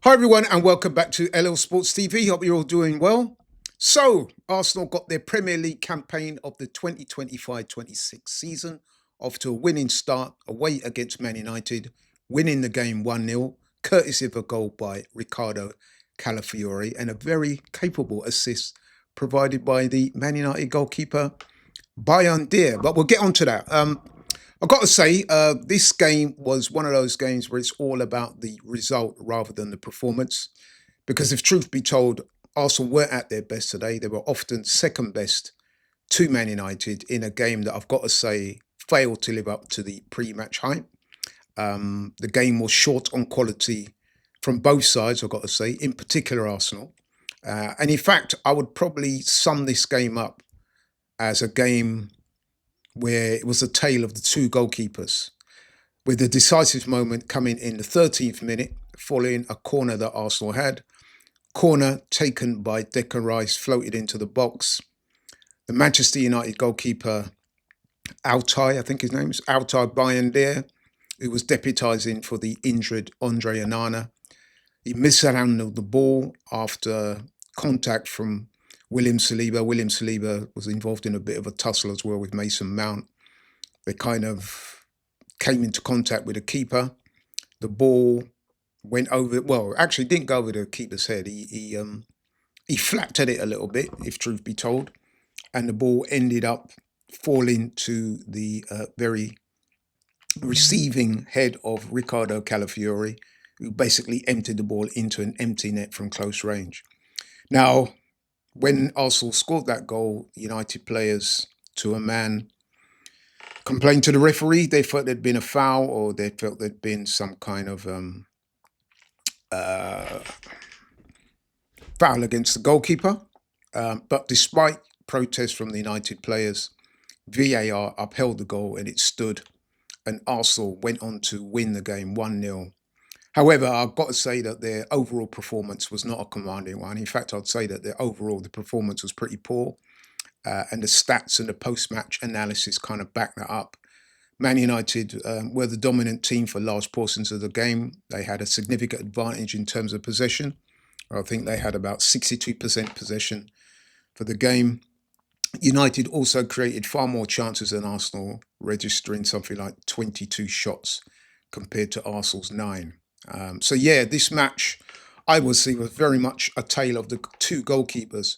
Hi, everyone, and welcome back to LL Sports TV. Hope you're all doing well. So, Arsenal got their Premier League campaign of the 2025-26 season off to a winning start away against Man United, winning the game 1-0, courtesy of a goal by Ricardo Calafiori and a very capable assist provided by the Man United goalkeeper, Bayindir. But we'll get on to that. I've got to say, this game was one of those games where it's all about the result rather than the performance. Because if truth be told, Arsenal weren't at their best today. They were often second best to Man United in a game that I've got to say failed to live up to the pre-match hype. The game was short on quality from both sides, I've got to say, in particular Arsenal. And in fact, I would probably sum this game up as a game where it was a tale of the two goalkeepers, with the decisive moment coming in the 13th minute, following a corner that Arsenal had. Corner taken by Declan Rice, floated into the box. The Manchester United goalkeeper, Altay, I think his name's Altay Bayindir, who was deputising for the injured Andre Onana. He mishandled the ball after contact from William Saliba. William Saliba was involved in a bit of a tussle as well with Mason Mount. They kind of came into contact with the keeper. The ball went over. Well, actually, didn't go over the keeper's head. He flapped at it a little bit, if truth be told, and the ball ended up falling to the very receiving head of Ricardo Calafiori, who basically emptied the ball into an empty net from close range. Now, when Arsenal scored that goal, United players, to a man, complained to the referee. They felt there'd been a foul, or they felt there'd been some kind of uh, foul against the goalkeeper. But despite protests from the United players, VAR upheld the goal and it stood, and Arsenal went on to win the game 1-0. However, I've got to say that their overall performance was not a commanding one. In fact, I'd say that the performance was pretty poor, and the stats and the post-match analysis kind of back that up. Man United were the dominant team for large portions of the game. They had a significant advantage in terms of possession. I think they had about 62% possession for the game. United also created far more chances than Arsenal, registering something like 22 shots compared to Arsenal's 9. So yeah, this match I would see was very much a tale of the two goalkeepers,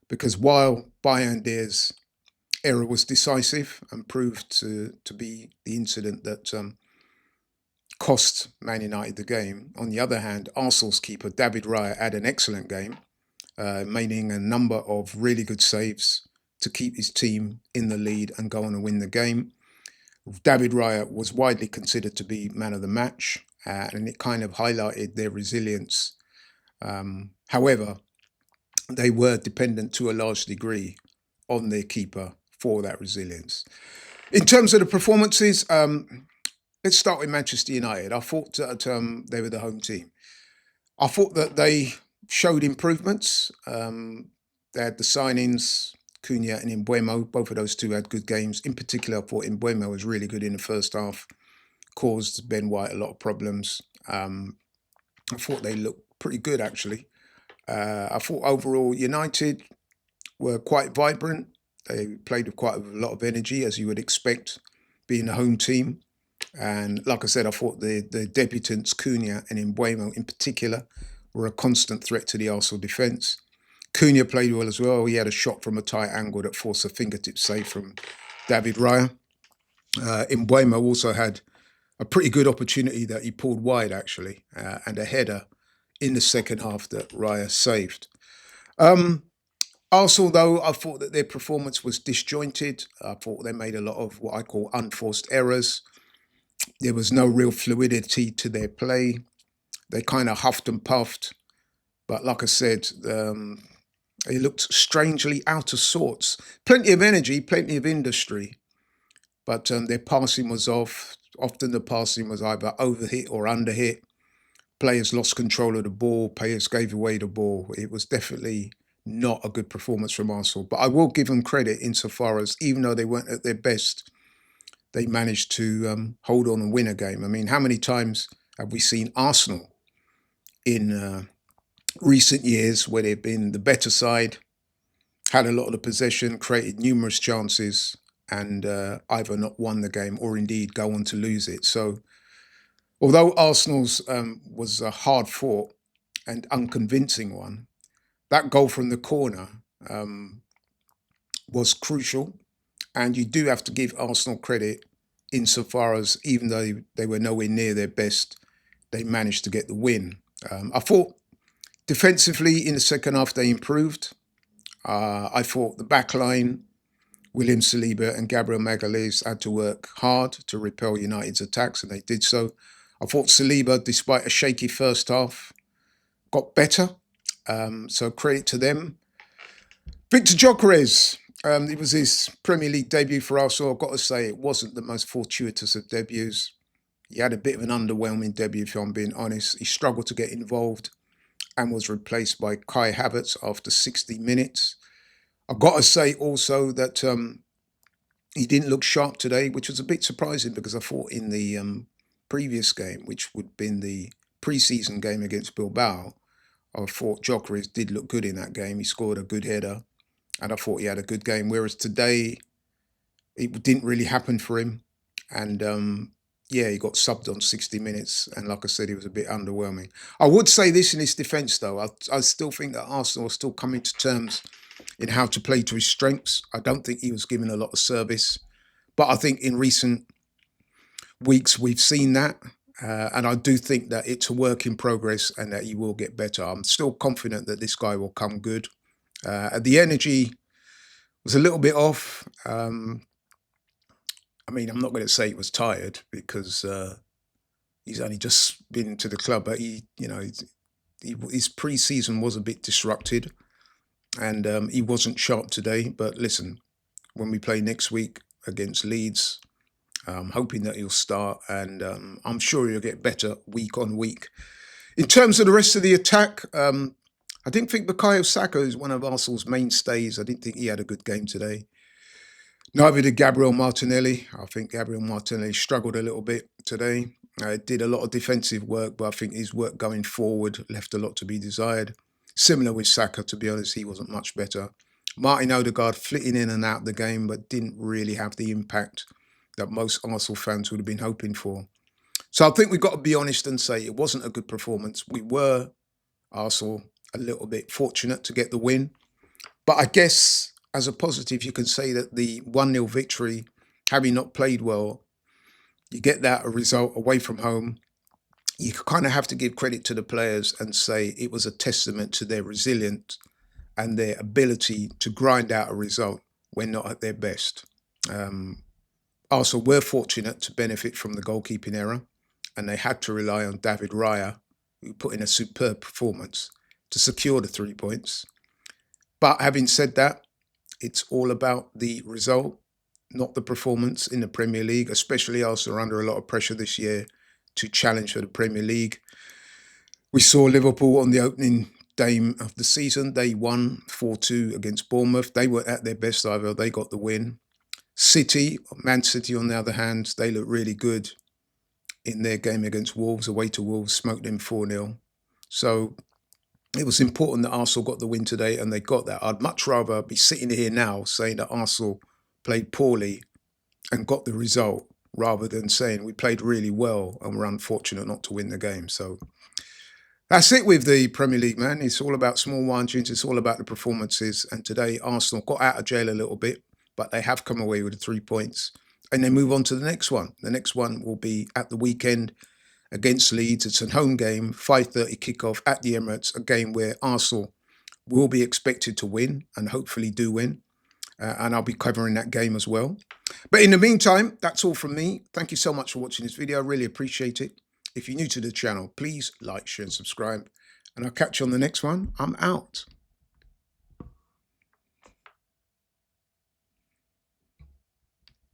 because while Bayern's error was decisive and proved to be the incident that cost Man United the game, on the other hand, Arsenal's keeper David Raya had an excellent game, making a number of really good saves to keep his team in the lead and go on and win the game. David Raya was widely considered to be man of the match, and it kind of highlighted their resilience. However, they were dependent to a large degree on their keeper for that resilience. In terms of the performances, let's start with Manchester United. I thought that they were the home team. I thought that they showed improvements. They had the signings, Cunha and Mbuemo. Both of those two had good games. In particular, I thought Mbuemo was really good in the first half, caused Ben White a lot of problems. I thought they looked pretty good, actually. I thought overall United were quite vibrant. They played with quite a lot of energy, as you would expect, being a home team. And like I said, I thought the debutants, Cunha and Mbuemo in particular, were a constant threat to the Arsenal defence. Cunha played well as well. He had a shot from a tight angle that forced a fingertip save from David Raya. Mbuemo also had a pretty good opportunity that he pulled wide, actually, and a header in the second half that Raya saved. Arsenal, though, I thought that their performance was disjointed. I thought they made a lot of what I call unforced errors. There was no real fluidity to their play. They kind of huffed and puffed. But like I said, they looked strangely out of sorts. Plenty of energy, plenty of industry, but their passing was off. Often the passing was either overhit or underhit. Players lost control of the ball. Players gave away the ball. It was definitely not a good performance from Arsenal. But I will give them credit insofar as, even though they weren't at their best, they managed to hold on and win a game. I mean, how many times have we seen Arsenal in recent years where they've been the better side, had a lot of the possession, created numerous chances, and either not won the game or indeed go on to lose it. So, although Arsenal's was a hard fought and unconvincing one, that goal from the corner um, was crucial. And you do have to give Arsenal credit insofar as even though they were nowhere near their best, they managed to get the win. I thought defensively in the second half they improved. I thought the back line, William Saliba and Gabriel Magalhaes had to work hard to repel United's attacks, and they did so. I thought Saliba, despite a shaky first half, got better. So credit to them. Victor Gyökeres, it was his Premier League debut for Arsenal. I've got to say, it wasn't the most fortuitous of debuts. He had a bit of an underwhelming debut, if I'm being honest. He struggled to get involved and was replaced by Kai Havertz after 60 minutes. I've got to say also that he didn't look sharp today, which was a bit surprising because I thought in the previous game, which would have been the pre-season game against Bilbao, I thought Gyökeres did look good in that game. He scored a good header, and I thought he had a good game. Whereas today, it didn't really happen for him, and yeah, he got subbed on 60 minutes, and like I said, he was a bit underwhelming. I would say this in his defence, though. I still think that Arsenal are still coming to terms in how to play to his strengths. I don't think he was given a lot of service, but I think in recent weeks we've seen that. And I do think that it's a work in progress and that he will get better. I'm still confident that this guy will come good. The energy was a little bit off. I mean, I'm not going to say he was tired because he's only just been to the club, but his pre-season was a bit disrupted, and he wasn't sharp today. But listen, when we play next week against Leeds, I'm hoping that he'll start, and I'm sure he'll get better week on week. In terms of the rest of the attack, I didn't think Bukayo Saka is one of Arsenal's mainstays. I didn't think he had a good game today. Neither did Gabriel Martinelli. I think Gabriel Martinelli struggled a little bit today. Did a lot of defensive work, but I think his work going forward left a lot to be desired. Similar with Saka, to be honest, he wasn't much better. Martin Odegaard flitting in and out of the game, but didn't really have the impact that most Arsenal fans would have been hoping for. So I think we've got to be honest and say it wasn't a good performance. We were, Arsenal, a little bit fortunate to get the win. But I guess as a positive, you can say that the 1-0 victory, having not played well, you get that a result away from home. You kind of have to give credit to the players and say it was a testament to their resilience and their ability to grind out a result when not at their best. Arsenal were fortunate to benefit from the goalkeeping error, and they had to rely on David Raya, who put in a superb performance to secure the 3 points. But having said that, it's all about the result, not the performance in the Premier League, especially Arsenal are under a lot of pressure this year to challenge for the Premier League. We saw Liverpool on the opening day of the season. They won 4-2 against Bournemouth. They were at their best either. They got the win. Man City, on the other hand, they look really good in their game against Wolves, away to Wolves, smoked them 4-0. So it was important that Arsenal got the win today, and they got that. I'd much rather be sitting here now saying that Arsenal played poorly and got the result rather than saying we played really well and were unfortunate not to win the game. So that's it with the Premier League, man. It's all about small margins. It's all about the performances. And today, Arsenal got out of jail a little bit, but they have come away with the 3 points. And they move on to the next one. The next one will be at the weekend against Leeds. It's a home game, 5:30 kickoff at the Emirates, a game where Arsenal will be expected to win and hopefully do win. And I'll be covering that game as well. But in the meantime, that's all from me. Thank you so much for watching this video. I really appreciate it. If you're new to the channel, please like, share, and subscribe. And I'll catch you on the next one. I'm out.